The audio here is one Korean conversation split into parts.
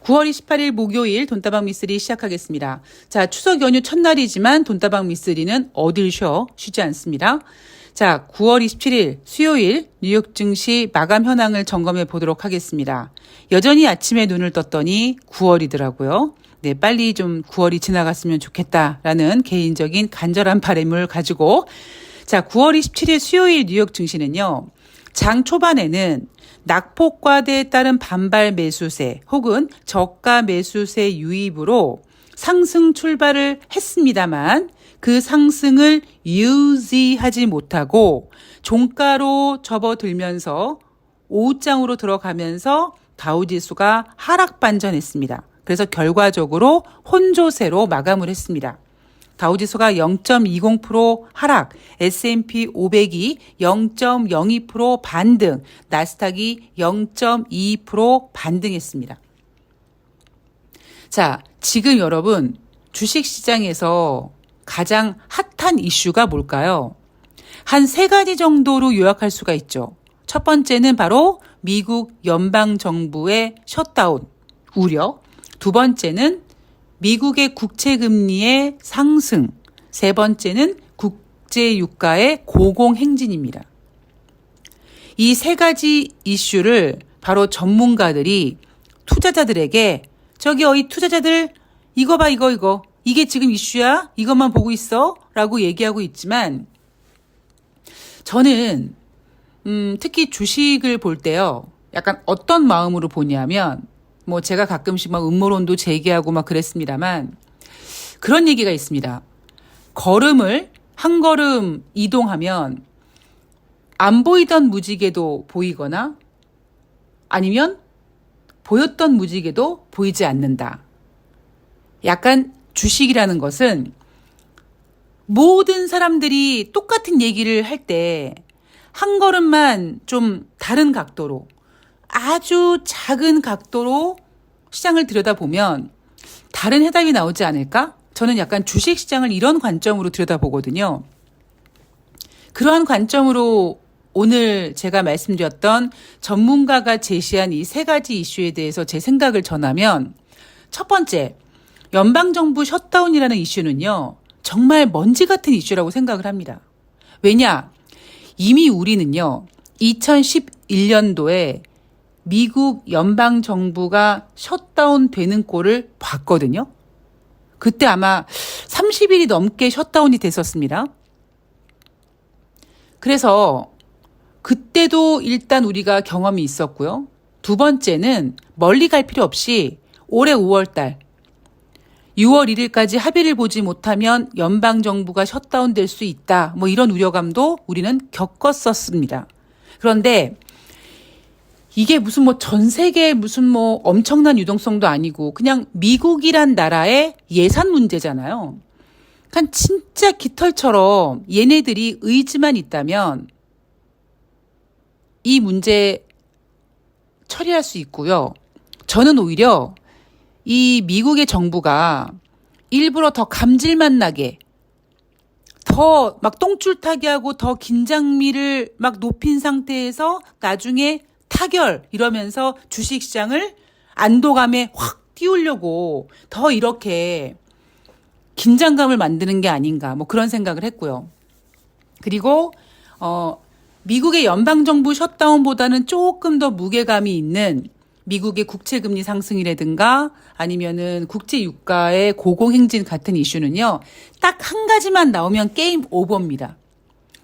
9월 28일 목요일 돈다방 미쓰리 시작하겠습니다. 자, 추석 연휴 첫날이지만 돈다방 미쓰리는 어딜 쉬지 않습니다. 자, 9월 27일 수요일 뉴욕 증시 마감 현황을 점검해 보도록 하겠습니다. 여전히 아침에 눈을 떴더니 9월이더라고요. 네, 빨리 좀 9월이 지나갔으면 좋겠다라는 개인적인 간절한 바람을 가지고 자, 9월 27일 수요일 뉴욕 증시는요. 장 초반에는 낙폭과대에 따른 반발 매수세 혹은 저가 매수세 유입으로 상승 출발을 했습니다만 그 상승을 유지하지 못하고 종가로 접어들면서 오후장으로 들어가면서 다우지수가 하락 반전했습니다. 그래서 결과적으로 혼조세로 마감을 했습니다. 다우지수가 0.20% 하락, S&P 500이 0.02% 반등, 나스닥이 0.2% 반등했습니다. 자, 지금 여러분 주식시장에서 가장 핫한 이슈가 뭘까요? 한 세 가지 정도로 요약할 수가 있죠. 첫 번째는 바로 미국 연방정부의 셧다운 우려, 두 번째는 미국의 국채금리의 상승, 세 번째는 국제유가의 고공행진입니다. 이 세 가지 이슈를 바로 전문가들이 투자자들에게 이 투자자들 이거 봐 이거 이게 지금 이슈야? 이것만 보고 있어? 라고 얘기하고 있지만 저는 특히 주식을 볼 때요. 약간 어떤 마음으로 보냐면 제가 가끔씩 음모론도 제기하고 그랬습니다만 그런 얘기가 있습니다. 걸음을 한 걸음 이동하면 안 보이던 무지개도 보이거나 아니면 보였던 무지개도 보이지 않는다. 약간 주식이라는 것은 모든 사람들이 똑같은 얘기를 할 때 한 걸음만 좀 다른 각도로 아주 작은 각도로 시장을 들여다보면 다른 해답이 나오지 않을까? 저는 약간 주식시장을 이런 관점으로 들여다보거든요. 그러한 관점으로 오늘 제가 말씀드렸던 전문가가 제시한 이 세 가지 이슈에 대해서 제 생각을 전하면 첫 번째, 연방정부 셧다운이라는 이슈는요. 정말 먼지 같은 이슈라고 생각을 합니다. 왜냐? 이미 우리는요. 2011년도에 미국 연방정부가 셧다운 되는 꼴을 봤거든요. 그때 아마 30일이 넘게 셧다운이 됐었습니다. 그래서 그때도 일단 우리가 경험이 있었고요. 두 번째는 멀리 갈 필요 없이 올해 5월달 6월 1일까지 합의를 보지 못하면 연방정부가 셧다운 될 수 있다. 이런 우려감도 우리는 겪었었습니다. 그런데 이게 무슨 전 세계에 무슨 엄청난 유동성도 아니고 그냥 미국이란 나라의 예산 문제잖아요. 그러니까 진짜 깃털처럼 얘네들이 의지만 있다면 이 문제 처리할 수 있고요. 저는 오히려 이 미국의 정부가 일부러 더 감질만 나게 더 똥줄 타게 하고 더 긴장미를 높인 상태에서 나중에 타결 이러면서 주식시장을 안도감에 확 띄우려고 더 이렇게 긴장감을 만드는 게 아닌가 그런 생각을 했고요. 그리고 미국의 연방정부 셧다운보다는 조금 더 무게감이 있는 미국의 국채금리 상승이라든가 아니면은 국제유가의 고공행진 같은 이슈는요. 딱 한 가지만 나오면 게임 오버입니다.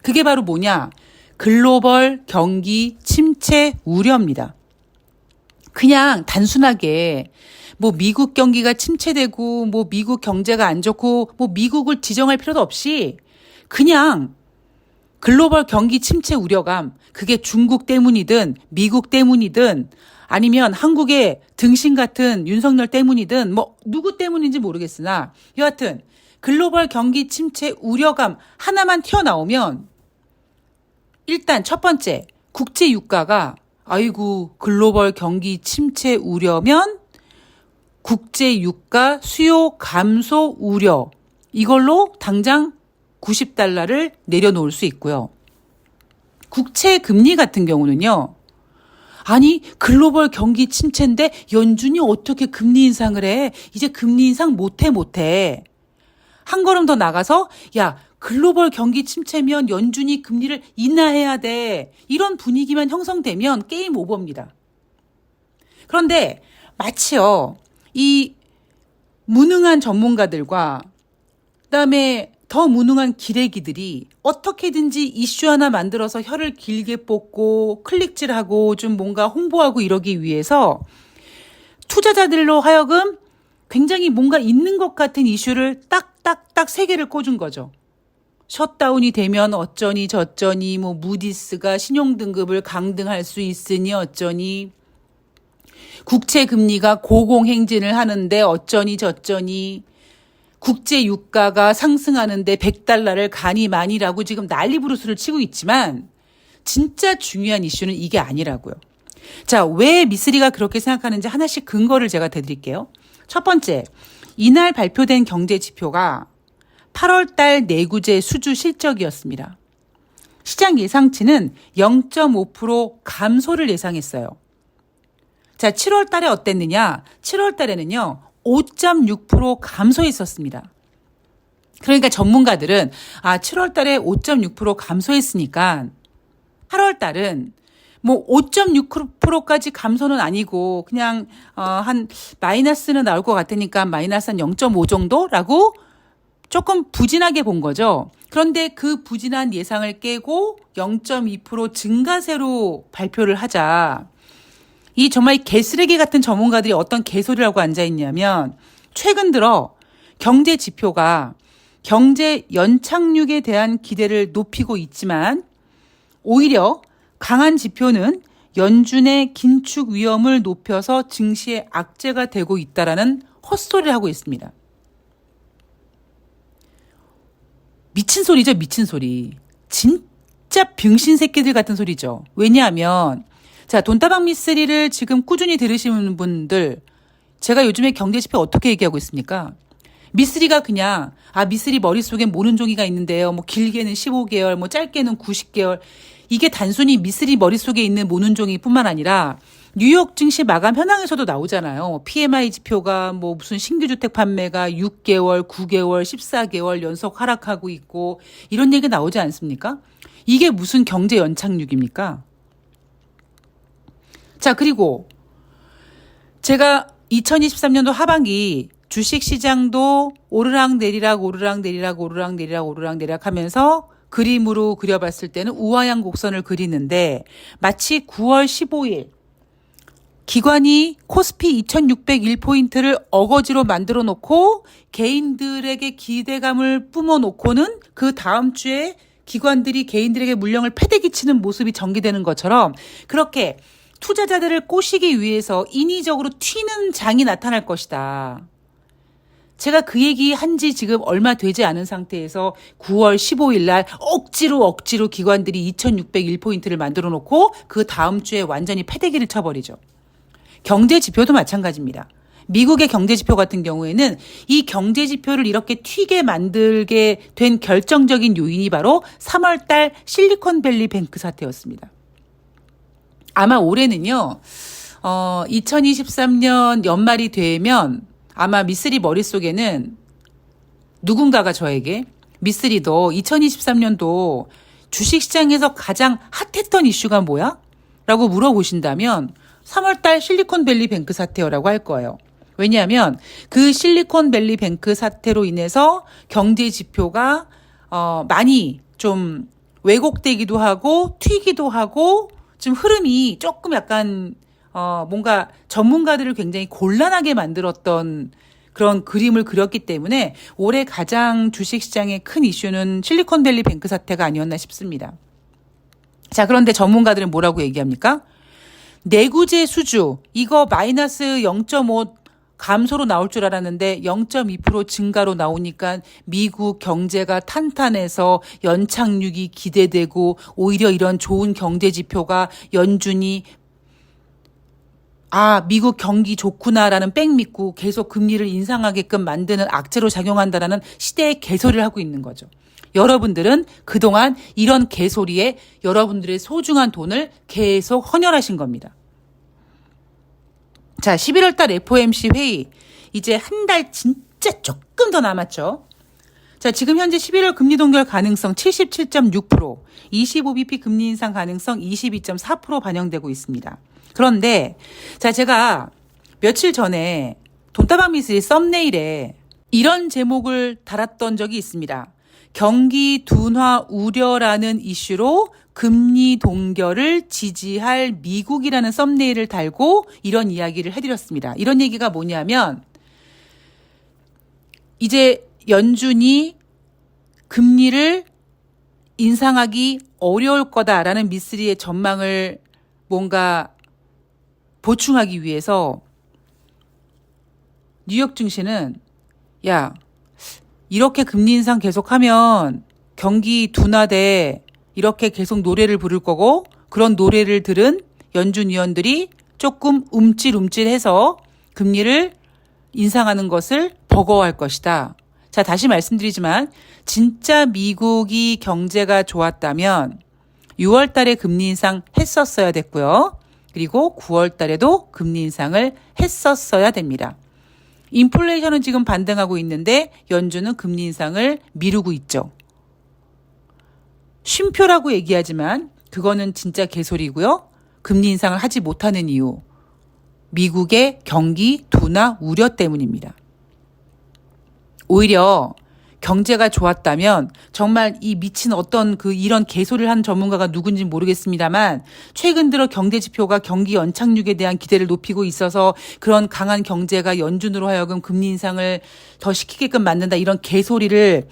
그게 바로 뭐냐? 글로벌 경기 침체 우려입니다. 그냥 단순하게 미국 경기가 침체되고 미국 경제가 안 좋고 미국을 지정할 필요도 없이 그냥 글로벌 경기 침체 우려감, 그게 중국 때문이든 미국 때문이든 아니면 한국의 등신 같은 윤석열 때문이든 누구 때문인지 모르겠으나 여하튼 글로벌 경기 침체 우려감 하나만 튀어나오면 일단 첫 번째 국제 유가가 아이고 글로벌 경기 침체 우려면 국제 유가 수요 감소 우려 이걸로 당장 $90를 내려놓을 수 있고요. 국채 금리 같은 경우는요. 아니, 글로벌 경기 침체인데 연준이 어떻게 금리 인상을 해? 이제 금리 인상 못해. 한 걸음 더 나가서 야, 글로벌 경기 침체면 연준이 금리를 인하해야 돼. 이런 분위기만 형성되면 게임 오버입니다. 그런데 마치요, 이 무능한 전문가들과 그다음에 더 무능한 기레기들이 어떻게든지 이슈 하나 만들어서 혀를 길게 뽑고 클릭질하고 좀 뭔가 홍보하고 이러기 위해서 투자자들로 하여금 굉장히 뭔가 있는 것 같은 이슈를 딱딱딱 세 개를 꽂은 거죠. 셧다운이 되면 어쩌니 저쩌니, 뭐 무디스가 신용등급을 강등할 수 있으니 어쩌니, 국채 금리가 고공행진을 하는데 어쩌니 저쩌니, 국제 유가가 상승하는데 100달러를 가니만이라고 지금 난리부르스를 치고 있지만 진짜 중요한 이슈는 이게 아니라고요. 자, 왜 미쓰리가 그렇게 생각하는지 하나씩 근거를 제가 대드릴게요. 첫 번째, 이날 발표된 경제 지표가 8월 달 내구재 수주 실적이었습니다. 시장 예상치는 0.5% 감소를 예상했어요. 자, 7월 달에 어땠느냐? 7월 달에는요, 5.6% 감소했었습니다. 그러니까 전문가들은 7월 달에 5.6% 감소했으니까 8월 달은 뭐 5.6%까지 감소는 아니고 그냥 한 마이너스는 나올 것 같으니까 마이너스 한 0.5 정도라고 조금 부진하게 본 거죠. 그런데 그 부진한 예상을 깨고 0.2% 증가세로 발표를 하자. 이 정말 개쓰레기 같은 전문가들이 어떤 개소리라고 앉아있냐면 최근 들어 경제 지표가 경제 연착륙에 대한 기대를 높이고 있지만 오히려 강한 지표는 연준의 긴축 위험을 높여서 증시의 악재가 되고 있다라는 헛소리를 하고 있습니다. 미친 소리죠, 미친 소리. 진짜 병신 새끼들 같은 소리죠. 왜냐하면 자, 돈다방 미쓰리를 지금 꾸준히 들으시는 분들, 제가 요즘에 경제 지표 어떻게 얘기하고 있습니까? 미쓰리가 그냥 미쓰리 머릿속에 모는 종이가 있는데요. 뭐 길게는 15개월, 뭐 짧게는 90개월. 이게 단순히 미쓰리 머릿속에 있는 모는 종이뿐만 아니라 뉴욕 증시 마감 현황에서도 나오잖아요. PMI 지표가 뭐 무슨 신규 주택 판매가 6개월, 9개월, 14개월 연속 하락하고 있고 이런 얘기 나오지 않습니까? 이게 무슨 경제 연착륙입니까? 자, 그리고 제가 2023년도 하반기 주식시장도 오르락내리락 하면서 그림으로 그려봤을 때는 우하양 곡선을 그리는데 마치 9월 15일 기관이 코스피 2601포인트를 어거지로 만들어 놓고 개인들에게 기대감을 뿜어 놓고는 그 다음 주에 기관들이 개인들에게 물량을 패대기 치는 모습이 전개되는 것처럼 그렇게 투자자들을 꼬시기 위해서 인위적으로 튀는 장이 나타날 것이다. 제가 그 얘기 한 지 지금 얼마 되지 않은 상태에서 9월 15일 날 억지로 기관들이 2601포인트를 만들어 놓고 그 다음 주에 완전히 패대기를 쳐버리죠. 경제 지표도 마찬가지입니다. 미국의 경제 지표 같은 경우에는 이 경제 지표를 이렇게 튀게 만들게 된 결정적인 요인이 바로 3월 달 실리콘밸리 뱅크 사태였습니다. 아마 올해는요, 2023년 연말이 되면 아마 미쓰리 머릿속에는 누군가가 저에게 미쓰리도 2023년도 주식시장에서 가장 핫했던 이슈가 뭐야? 라고 물어보신다면 3월달 실리콘밸리 뱅크 사태라고 할 거예요. 왜냐하면 그 실리콘밸리 뱅크 사태로 인해서 경제 지표가 많이 좀 왜곡되기도 하고 튀기도 하고 좀 흐름이 조금 약간 뭔가 전문가들을 굉장히 곤란하게 만들었던 그런 그림을 그렸기 때문에 올해 가장 주식시장의 큰 이슈는 실리콘밸리 뱅크 사태가 아니었나 싶습니다. 자, 그런데 전문가들은 뭐라고 얘기합니까? 내구재 수주 이거 마이너스 0.5 감소로 나올 줄 알았는데 0.2% 증가로 나오니까 미국 경제가 탄탄해서 연착륙이 기대되고 오히려 이런 좋은 경제 지표가 연준이 미국 경기 좋구나라는 뺑 믿고 계속 금리를 인상하게끔 만드는 악재로 작용한다라는 시대의 개소리를 하고 있는 거죠. 여러분들은 그동안 이런 개소리에 여러분들의 소중한 돈을 계속 헌혈하신 겁니다. 자, 11월 달 FOMC 회의. 이제 한 달 진짜 조금 더 남았죠. 자, 지금 현재 11월 금리 동결 가능성 77.6%, 25bp 금리 인상 가능성 22.4% 반영되고 있습니다. 그런데 자, 제가 며칠 전에 돈다방 미스리 썸네일에 이런 제목을 달았던 적이 있습니다. 경기 둔화 우려라는 이슈로 금리 동결을 지지할 미국이라는 썸네일을 달고 이런 이야기를 해드렸습니다. 이런 얘기가 뭐냐면 이제 연준이 금리를 인상하기 어려울 거다라는 미쓰리의 전망을 뭔가 보충하기 위해서 뉴욕 증시는 야, 이렇게 금리 인상 계속하면 경기 둔화돼 이렇게 계속 노래를 부를 거고 그런 노래를 들은 연준 위원들이 조금 움찔움찔해서 금리를 인상하는 것을 버거워할 것이다. 자, 다시 말씀드리지만 진짜 미국이 경제가 좋았다면 6월 달에 금리 인상 했었어야 됐고요. 그리고 9월 달에도 금리 인상을 했었어야 됩니다. 인플레이션은 지금 반등하고 있는데 연준은 금리 인상을 미루고 있죠. 쉼표라고 얘기하지만 그거는 진짜 개소리고요. 금리 인상을 하지 못하는 이유, 미국의 경기 둔화 우려 때문입니다. 오히려 경제가 좋았다면 정말 이 미친 어떤 이런 개소리를 하는 전문가가 누군지 모르겠습니다만 최근 들어 경제 지표가 경기 연착륙에 대한 기대를 높이고 있어서 그런 강한 경제가 연준으로 하여금 금리 인상을 더 시키게끔 만든다 이런 개소리를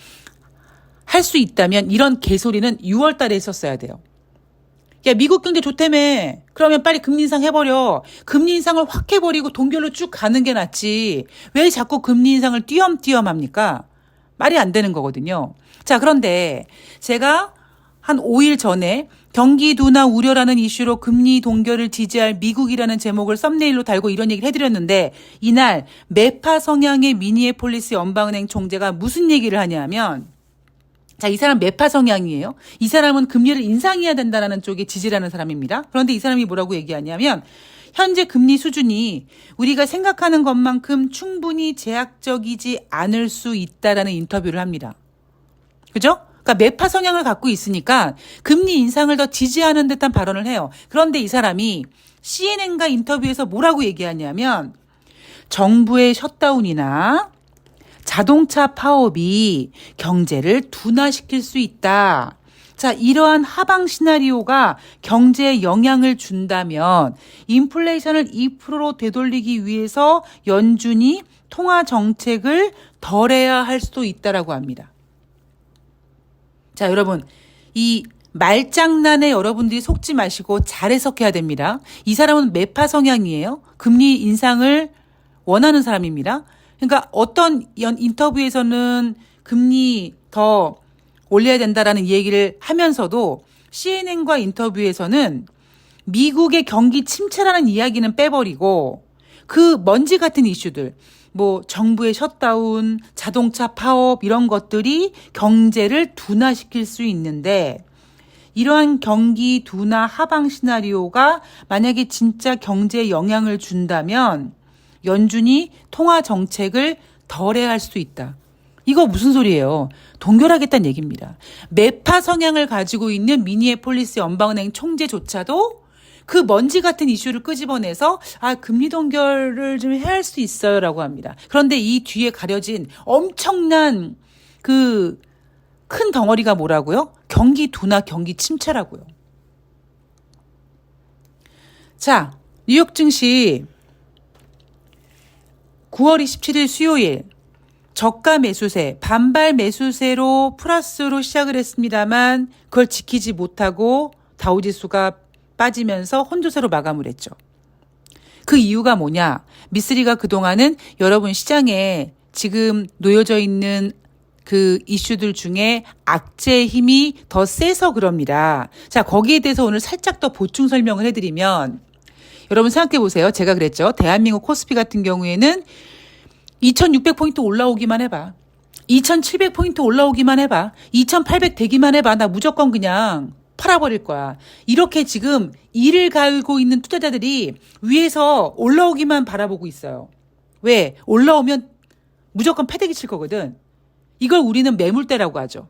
할 수 있다면 이런 개소리는 6월 달에 했었어야 돼요. 야, 미국 경제 좋다며. 그러면 빨리 금리 인상 해버려. 금리 인상을 확 해버리고 동결로 쭉 가는 게 낫지. 왜 자꾸 금리 인상을 띄엄띄엄 합니까? 말이 안 되는 거거든요. 자, 그런데 제가 한 5일 전에 경기 둔화 우려라는 이슈로 금리 동결을 지지할 미국이라는 제목을 썸네일로 달고 이런 얘기를 해드렸는데 이날 매파 성향의 미니애폴리스 연방은행 총재가 무슨 얘기를 하냐면 자, 이 사람 매파 성향이에요. 이 사람은 금리를 인상해야 된다는 쪽에 지지를 하는 사람입니다. 그런데 이 사람이 뭐라고 얘기하냐면 현재 금리 수준이 우리가 생각하는 것만큼 충분히 제약적이지 않을 수 있다라는 인터뷰를 합니다. 그죠? 그러니까 매파 성향을 갖고 있으니까 금리 인상을 더 지지하는 듯한 발언을 해요. 그런데 이 사람이 CNN과 인터뷰에서 뭐라고 얘기하냐면 정부의 셧다운이나 자동차 파업이 경제를 둔화시킬 수 있다. 자, 이러한 하방 시나리오가 경제에 영향을 준다면 인플레이션을 2%로 되돌리기 위해서 연준이 통화 정책을 덜해야 할 수도 있다라고 합니다. 자, 여러분, 이 말장난에 여러분들이 속지 마시고 잘 해석해야 됩니다. 이 사람은 매파 성향이에요. 금리 인상을 원하는 사람입니다. 그러니까 어떤 인터뷰에서는 금리 더 올려야 된다라는 얘기를 하면서도 CNN과 인터뷰에서는 미국의 경기 침체라는 이야기는 빼버리고 그 먼지 같은 이슈들, 뭐 정부의 셧다운, 자동차 파업 이런 것들이 경제를 둔화시킬 수 있는데 이러한 경기 둔화 하방 시나리오가 만약에 진짜 경제에 영향을 준다면 연준이 통화 정책을 덜해야 할 수도 있다. 이거 무슨 소리예요? 동결하겠다는 얘기입니다. 매파 성향을 가지고 있는 미니애폴리스 연방은행 총재조차도 그 먼지 같은 이슈를 끄집어내서 금리 동결을 좀 해야 할 수 있어요라고 합니다. 그런데 이 뒤에 가려진 엄청난 그 큰 덩어리가 뭐라고요? 경기 둔화, 경기 침체라고요. 자, 뉴욕 증시 9월 27일 수요일 저가 매수세, 반발 매수세로 플러스로 시작을 했습니다만 그걸 지키지 못하고 다우지수가 빠지면서 혼조세로 마감을 했죠. 그 이유가 뭐냐? 미쓰리가 그동안은 여러분 시장에 지금 놓여져 있는 그 이슈들 중에 악재의 힘이 더 세서 그럽니다. 자, 거기에 대해서 오늘 살짝 더 보충 설명을 해드리면 여러분 생각해 보세요. 제가 그랬죠. 대한민국 코스피 같은 경우에는 2600포인트 올라오기만 해봐. 2700포인트 올라오기만 해봐. 2800 되기만 해봐. 나 무조건 그냥 팔아버릴 거야. 이렇게 지금 이를 갈고 있는 투자자들이 위에서 올라오기만 바라보고 있어요. 왜? 올라오면 무조건 패대기 칠 거거든. 이걸 우리는 매물대라고 하죠.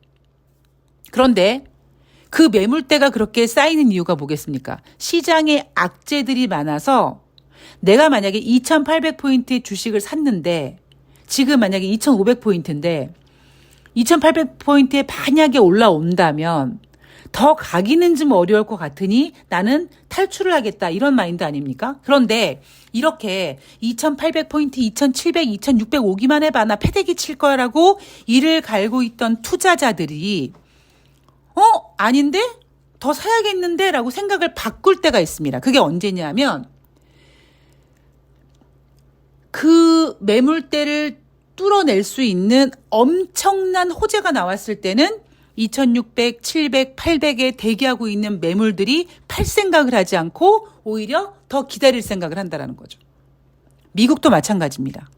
그런데 그 매물대가 그렇게 쌓이는 이유가 뭐겠습니까? 시장에 악재들이 많아서 내가 만약에 2,800포인트의 주식을 샀는데 지금 만약에 2,500포인트인데 2,800포인트에 만약에 올라온다면 더 가기는 좀 어려울 것 같으니 나는 탈출을 하겠다 이런 마인드 아닙니까? 그런데 이렇게 2,800포인트, 2,700, 2,600 오기만 해봐 나 패대기 칠 거라고 이를 갈고 있던 투자자들이 아닌데? 더 사야겠는데? 라고 생각을 바꿀 때가 있습니다. 그게 언제냐면 그 매물대를 뚫어낼 수 있는 엄청난 호재가 나왔을 때는 2,600, 700, 800에 대기하고 있는 매물들이 팔 생각을 하지 않고 오히려 더 기다릴 생각을 한다는 거죠. 미국도 마찬가지입니다.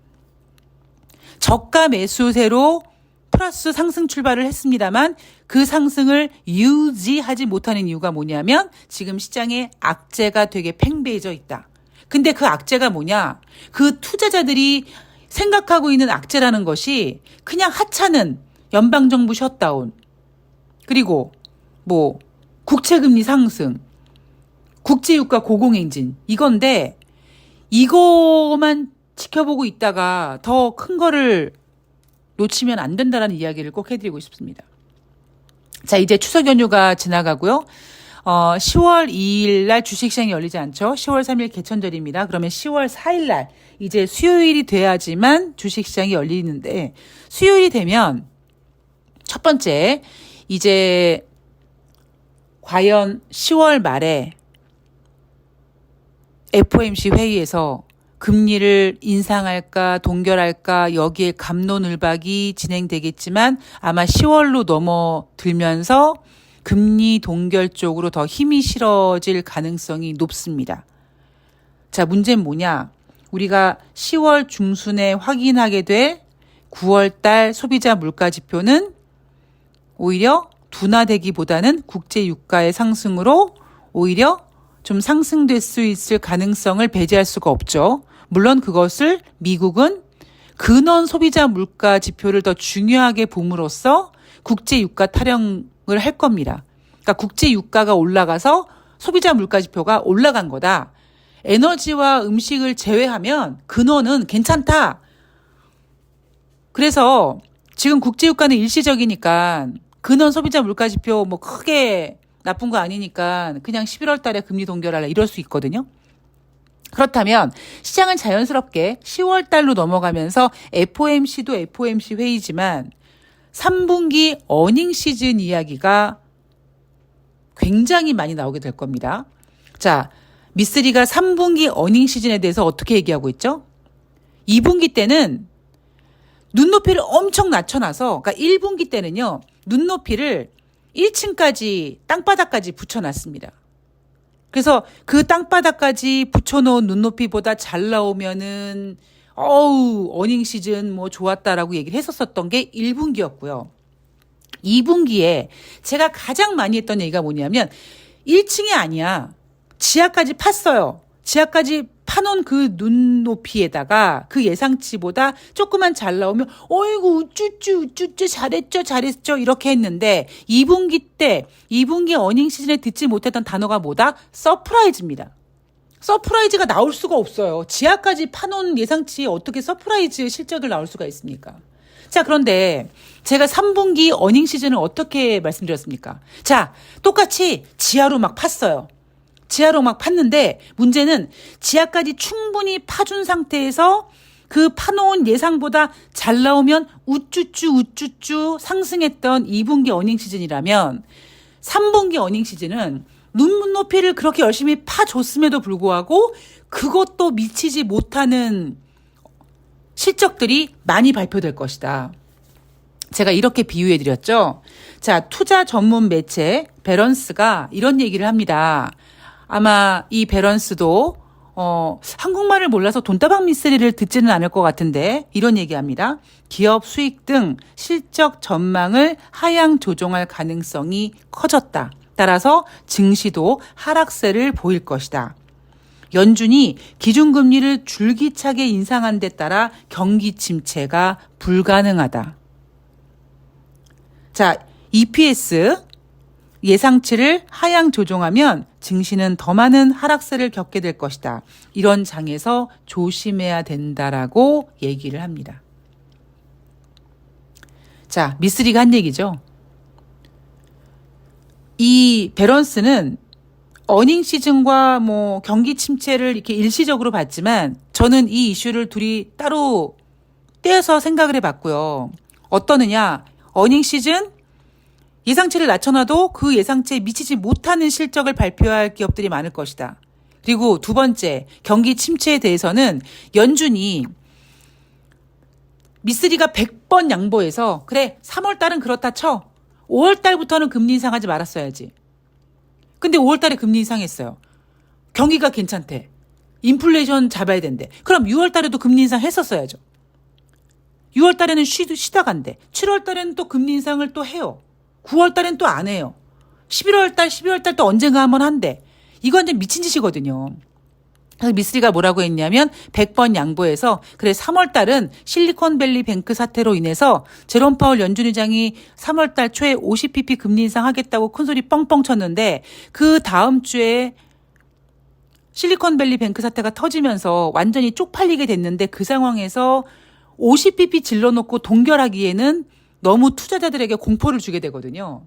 저가 매수세로 플러스 상승 출발을 했습니다만 그 상승을 유지하지 못하는 이유가 뭐냐면 지금 시장에 악재가 되게 팽배해져 있다. 근데 그 악재가 뭐냐? 그 투자자들이 생각하고 있는 악재라는 것이 그냥 하찮은 연방정부 셧다운 그리고 뭐 국채금리 상승 국제유가 고공행진 이건데 이거만 지켜보고 있다가 더 큰 거를 놓치면 안 된다라는 이야기를 꼭 해드리고 싶습니다. 자, 이제 추석 연휴가 지나가고요. 10월 2일 날 주식시장이 열리지 않죠. 10월 3일 개천절입니다. 그러면 10월 4일 날 이제 수요일이 돼야지만 주식시장이 열리는데 수요일이 되면 첫 번째 이제 과연 10월 말에 FOMC 회의에서 금리를 인상할까 동결할까 여기에 갑론을박이 진행되겠지만 아마 10월로 넘어들면서 금리 동결 쪽으로 더 힘이 실어질 가능성이 높습니다. 자, 문제는 뭐냐? 우리가 10월 중순에 확인하게 될 9월 달 소비자 물가 지표는 오히려 둔화되기보다는 국제 유가의 상승으로 오히려 좀 상승될 수 있을 가능성을 배제할 수가 없죠. 물론 그것을 미국은 근원 소비자 물가 지표를 더 중요하게 봄으로써 국제 유가 타령을 할 겁니다. 그러니까 국제 유가가 올라가서 소비자 물가 지표가 올라간 거다. 에너지와 음식을 제외하면 근원은 괜찮다. 그래서 지금 국제 유가는 일시적이니까 근원 소비자 물가 지표 뭐 크게 나쁜 거 아니니까 그냥 11월 달에 금리 동결할래 이럴 수 있거든요. 그렇다면 시장은 자연스럽게 10월 달로 넘어가면서 FOMC도 FOMC 회의지만 3분기 어닝 시즌 이야기가 굉장히 많이 나오게 될 겁니다. 자, 미쓰리가 3분기 어닝 시즌에 대해서 어떻게 얘기하고 있죠? 2분기 때는 눈높이를 엄청 낮춰놔서 그러니까 1분기 때는요. 눈높이를 1층까지 땅바닥까지 붙여놨습니다. 그래서 그 땅바닥까지 붙여놓은 눈높이보다 잘 나오면은 어닝 시즌 뭐 좋았다라고 얘기를 했었던 게 1분기였고요. 2분기에 제가 가장 많이 했던 얘기가 뭐냐면 1층이 아니야. 지하까지 팠어요. 지하까지 파놓은 그 눈높이에다가 그 예상치보다 조금만 잘 나오면 어이구 우쭈쭈 잘했죠 이렇게 했는데 2분기 어닝 시즌에 듣지 못했던 단어가 뭐다? 서프라이즈입니다. 서프라이즈가 나올 수가 없어요. 지하까지 파놓은 예상치에 어떻게 서프라이즈 실적을 나올 수가 있습니까? 자, 그런데 제가 3분기 어닝 시즌을 어떻게 말씀드렸습니까? 자, 똑같이 지하로 막 팠어요. 지하로 막 팠는데 문제는 지하까지 충분히 파준 상태에서 그 파놓은 예상보다 잘 나오면 우쭈쭈 상승했던 2분기 어닝 시즌이라면 3분기 어닝 시즌은 눈높이를 그렇게 열심히 파줬음에도 불구하고 그것도 미치지 못하는 실적들이 많이 발표될 것이다. 제가 이렇게 비유해 드렸죠. 자, 투자 전문 매체 배런스가 이런 얘기를 합니다. 아마 이 배런스도 한국말을 몰라서 돈다방 미쓰리를 듣지는 않을 것 같은데 이런 얘기합니다. 기업 수익 등 실적 전망을 하향 조정할 가능성이 커졌다. 따라서 증시도 하락세를 보일 것이다. 연준이 기준금리를 줄기차게 인상한 데 따라 경기 침체가 불가능하다. 자, EPS 예상치를 하향 조정하면 증시는 더 많은 하락세를 겪게 될 것이다. 이런 장에서 조심해야 된다라고 얘기를 합니다. 자, 미쓰리가 한 얘기죠. 이 밸런스는 어닝 시즌과 뭐 경기 침체를 이렇게 일시적으로 봤지만 저는 이 이슈를 둘이 따로 떼어서 생각을 해봤고요. 어떠느냐? 어닝 시즌 예상치를 낮춰놔도 그 예상치에 미치지 못하는 실적을 발표할 기업들이 많을 것이다. 그리고 두 번째, 경기 침체에 대해서는 연준이 미쓰리가 100번 양보해서 그래 3월 달은 그렇다 쳐. 5월 달부터는 금리 인상하지 말았어야지. 근데 5월 달에 금리 인상했어요. 경기가 괜찮대. 인플레이션 잡아야 된대. 그럼 6월 달에도 금리 인상 했었어야죠. 6월 달에는 쉬다 간대. 7월 달에는 또 금리 인상을 또 해요. 9월 달엔 또 안 해요. 11월 달, 12월 달 또 언젠가 한번 한대. 이건 완전 미친 짓이거든요. 그래서 미쓰리가 뭐라고 했냐면 100번 양보해서 그래 3월 달은 실리콘밸리 뱅크 사태로 인해서 제롬 파월 연준 의장이 3월 달 초에 50pp 금리 인상하겠다고 큰소리 뻥뻥 쳤는데 그 다음 주에 실리콘밸리 뱅크 사태가 터지면서 완전히 쪽팔리게 됐는데 그 상황에서 50pp 질러놓고 동결하기에는 너무 투자자들에게 공포를 주게 되거든요.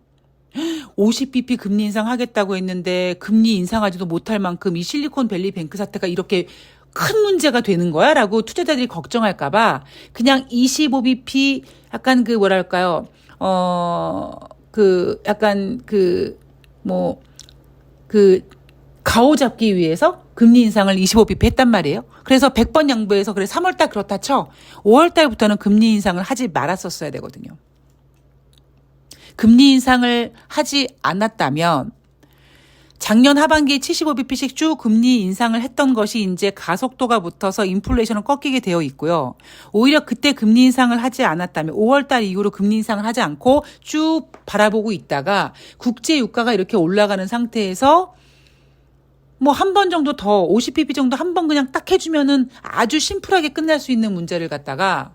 50bp 금리 인상하겠다고 했는데 금리 인상하지도 못할 만큼 이 실리콘밸리 뱅크 사태가 이렇게 큰 문제가 되는 거야? 라고 투자자들이 걱정할까 봐 그냥 25bp 약간 그 뭐랄까요? 약간 가오 잡기 위해서 금리 인상을 25bp 했단 말이에요. 그래서 100번 양보해서 그래 3월 달 그렇다 쳐. 5월 달부터는 금리 인상을 하지 말았었어야 되거든요. 금리 인상을 하지 않았다면 작년 하반기에 75bp씩 쭉 금리 인상을 했던 것이 이제 가속도가 붙어서 인플레이션을 꺾이게 되어 있고요. 오히려 그때 금리 인상을 하지 않았다면 5월 달 이후로 금리 인상을 하지 않고 쭉 바라보고 있다가 국제 유가가 이렇게 올라가는 상태에서 뭐 한 번 정도 더 50bp 정도 한 번 그냥 딱 해주면은 아주 심플하게 끝날 수 있는 문제를 갖다가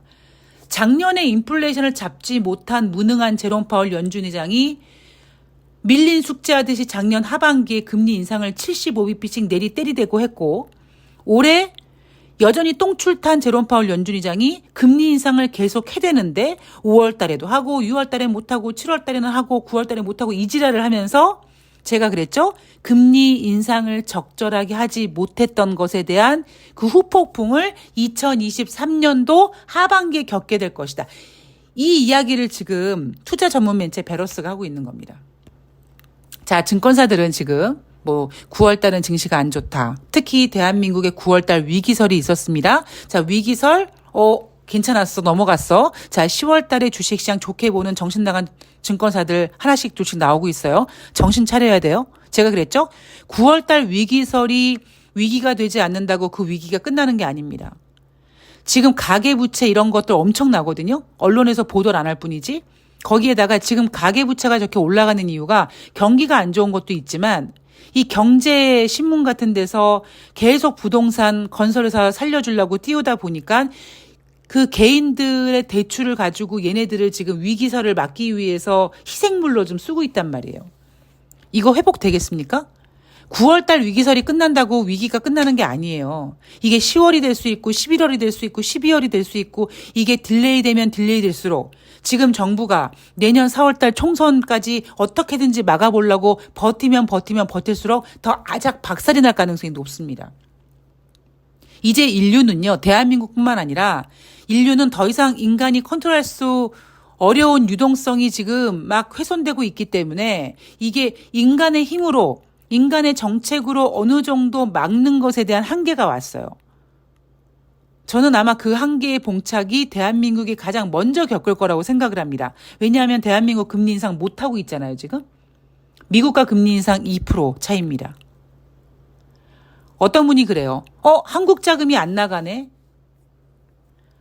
작년에 인플레이션을 잡지 못한 무능한 제롬 파월 연준 의장이 밀린 숙제하듯이 작년 하반기에 금리 인상을 75bp씩 내리 때리대고 했고 올해 여전히 똥출탄 제롬 파월 연준 의장이 금리 인상을 계속 해대는데 5월 달에도 하고 6월 달에 못하고 7월 달에는 하고 9월 달에 못하고 이 지랄을 하면서 제가 그랬죠. 금리 인상을 적절하게 하지 못했던 것에 대한 그 후폭풍을 2023년도 하반기에 겪게 될 것이다. 이 이야기를 지금 투자 전문 매체 베러스가 하고 있는 겁니다. 자, 증권사들은 지금 뭐 9월 달은 증시가 안 좋다. 특히 대한민국의 9월 달 위기설이 있었습니다. 자, 위기설 괜찮았어. 넘어갔어. 자, 10월 달에 주식시장 좋게 보는 정신 나간 증권사들 하나씩 둘씩 나오고 있어요. 정신 차려야 돼요. 제가 그랬죠? 9월 달 위기설이 위기가 되지 않는다고 그 위기가 끝나는 게 아닙니다. 지금 가계부채 이런 것들 엄청나거든요. 언론에서 보도를 안 할 뿐이지. 거기에다가 지금 가계부채가 저렇게 올라가는 이유가 경기가 안 좋은 것도 있지만 이 경제 신문 같은 데서 계속 부동산 건설회사 살려주려고 띄우다 보니까 그 개인들의 대출을 가지고 얘네들을 지금 위기설을 막기 위해서 희생물로 좀 쓰고 있단 말이에요. 이거 회복되겠습니까? 9월 달 위기설이 끝난다고 위기가 끝나는 게 아니에요. 이게 10월이 될 수 있고 11월이 될 수 있고 12월이 될 수 있고 이게 딜레이 되면 딜레이 될수록 지금 정부가 내년 4월 달 총선까지 어떻게든지 막아보려고 버티면 버틸수록 더 아작 박살이 날 가능성이 높습니다. 이제 인류는요, 대한민국뿐만 아니라 인류는 더 이상 인간이 컨트롤할 수 어려운 유동성이 지금 막 훼손되고 있기 때문에 이게 인간의 힘으로, 인간의 정책으로 어느 정도 막는 것에 대한 한계가 왔어요. 저는 아마 그 한계의 봉착이 대한민국이 가장 먼저 겪을 거라고 생각을 합니다. 왜냐하면 대한민국 금리 인상 못하고 있잖아요, 지금. 미국과 금리 인상 2% 차이입니다. 어떤 분이 그래요. 한국 자금이 안 나가네.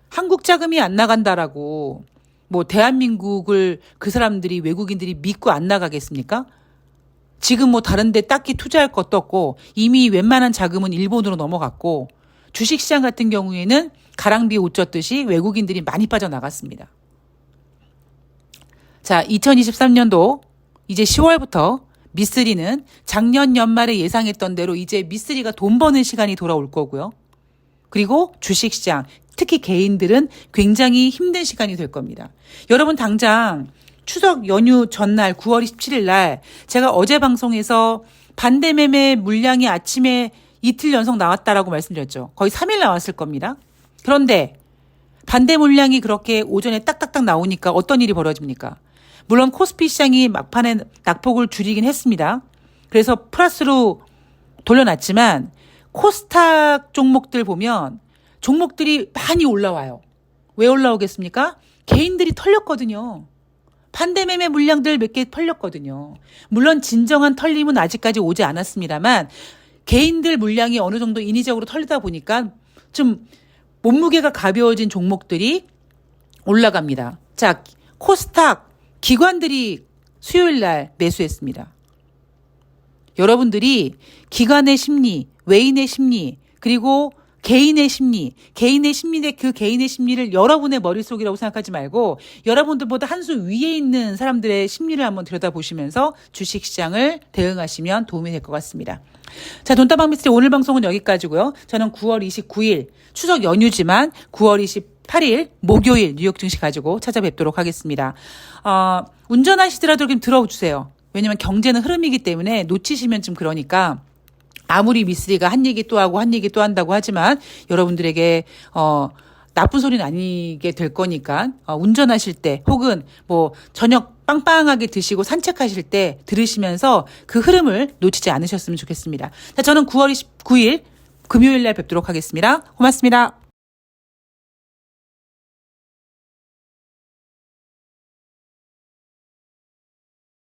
한국 자금이 안 나간다라고 뭐 대한민국을 그 사람들이 외국인들이 믿고 안 나가겠습니까? 지금 뭐 다른 데 딱히 투자할 것도 없고 이미 웬만한 자금은 일본으로 넘어갔고 주식시장 같은 경우에는 가랑비에 옷 젖듯이 외국인들이 많이 빠져나갔습니다. 자, 2023년도 이제 10월부터 미쓰리는 작년 연말에 예상했던 대로 이제 미쓰리가 돈 버는 시간이 돌아올 거고요. 그리고 주식시장, 특히 개인들은 굉장히 힘든 시간이 될 겁니다. 여러분 당장 추석 연휴 전날 9월 27일 날 제가 어제 방송에서 반대 매매 물량이 아침에 이틀 연속 나왔다라고 말씀드렸죠. 거의 3일 나왔을 겁니다. 그런데 반대 물량이 그렇게 오전에 딱딱딱 나오니까 어떤 일이 벌어집니까? 물론 코스피 시장이 막판에 낙폭을 줄이긴 했습니다. 그래서 플러스로 돌려놨지만 코스닥 종목들 보면 종목들이 많이 올라와요. 왜 올라오겠습니까? 개인들이 털렸거든요. 반대 매매 물량들 몇 개 털렸거든요. 물론 진정한 털림은 아직까지 오지 않았습니다만 개인들 물량이 어느 정도 인위적으로 털리다 보니까 좀 몸무게가 가벼워진 종목들이 올라갑니다. 자, 코스닥 기관들이 수요일 날 매수했습니다. 여러분들이 기관의 심리, 외인의 심리, 그리고 개인의 심리 대 그 개인의 심리를 여러분의 머릿속이라고 생각하지 말고 여러분들보다 한 수 위에 있는 사람들의 심리를 한번 들여다보시면서 주식시장을 대응하시면 도움이 될 것 같습니다. 자, 돈다방 미스터리 오늘 방송은 여기까지고요. 저는 9월 29일 추석 연휴지만 9월 28일 목요일 뉴욕 증시 가지고 찾아뵙도록 하겠습니다. 운전하시더라도 좀 들어주세요. 왜냐하면 경제는 흐름이기 때문에 놓치시면 좀 그러니까 아무리 미쓰리가 한 얘기 또 하고 한 얘기 또 한다고 하지만 여러분들에게 나쁜 소리는 아니게 될 거니까 운전하실 때 혹은 뭐 저녁 빵빵하게 드시고 산책하실 때 들으시면서 그 흐름을 놓치지 않으셨으면 좋겠습니다. 자, 저는 9월 29일 금요일 날 뵙도록 하겠습니다. 고맙습니다.